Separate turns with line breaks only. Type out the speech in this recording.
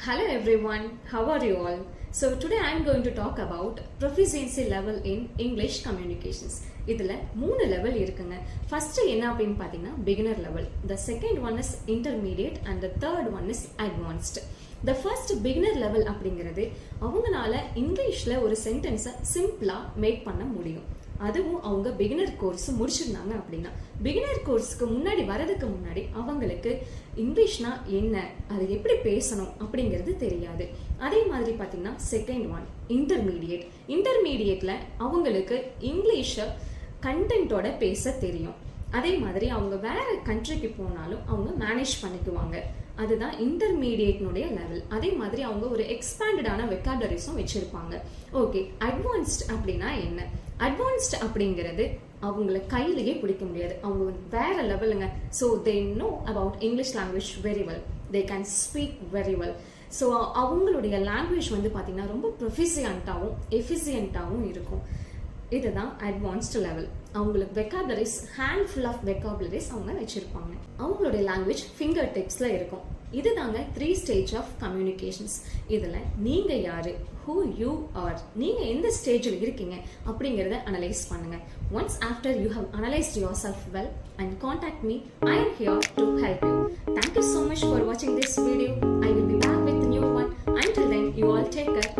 Hello everyone, how are you all? So today I am going to talk about proficiency level in English communications. இதுல 3 level இருக்குங்க. First என்ன அப்படினு பாத்தீங்கன்னா beginner level. The second one is intermediate and the third one is advanced. The first beginner level அப்படிங்கிறது அவங்கனால இங்கிலீஷ்ல ஒரு சென்டென்ஸை சிம்பிளா மேக் பண்ண முடியும். அதுவும் அவங்க பிகினர் கோர்ஸ் முடிச்சிருந்தாங்க அப்படின்னா பிகினர் கோர்ஸ்க்கு முன்னாடி வரதுக்கு முன்னாடி அவங்களுக்கு இங்கிலீஷ்னா என்ன, அது எப்படி பேசணும் அப்படிங்கிறது தெரியாது. அதே மாதிரி பார்த்தீங்கன்னா செகண்ட் ஒன் இன்டர்மீடியேட்ல அவங்களுக்கு இங்கிலீஷை கண்டென்ட்டோட பேச தெரியும். அதே மாதிரி அவங்க வேற கண்ட்ரிக்கு போனாலும் அவங்க மேனேஜ் பண்ணிக்குவாங்க. அதுதான் இன்டர்மீடியேட்னுடைய லெவல். அதே மாதிரி அவங்க ஒரு எக்ஸ்பேண்டடான வெக்காபுலரிஸும் வச்சிருப்பாங்க. ஓகே, அட்வான்ஸ்ட் அப்படின்னா என்ன? அட்வான்ஸ்ட் அப்படிங்கிறது அவங்கள கையிலேயே பிடிக்க முடியாது, அவங்க வேற லெவலுங்க. So they know about English language very well, they can speak very well. So அவங்களுடைய லாங்குவேஜ் வந்து பார்த்தீங்கன்னா ரொம்ப ப்ரொஃபிஷியண்ட்டாகவும் எஃபிஷியண்ட்டாகவும் இருக்கும். இதுதான் அட்வான்ஸ்ட் லெவல். அவங்களுக்கு வெக்காபுலரிஸ் ஹேண்ட்ஃபுல் ஆஃப் வெக்காபுலரிஸ் அவங்க வச்சிருப்பாங்க. அவங்களுடைய லாங்குவேஜ் ஃபிங்கர் டிப்ஸ்ல இருக்கும். இதுதாங்க 3 ஸ்டேஜ் ஆஃப் கம்யூனிகேஷன்ஸ். இதில் நீங்கள் யாரு, ஹூ யூ ஆர், நீங்கள் எந்த ஸ்டேஜில் இருக்கீங்க அப்படிங்கிறத அனலைஸ் பண்ணுங்க. Once after you have analysed yourself well and contact me, I am here to help you. Thank you so much for watching this video. I will be back with a new one. Until then, you all take care.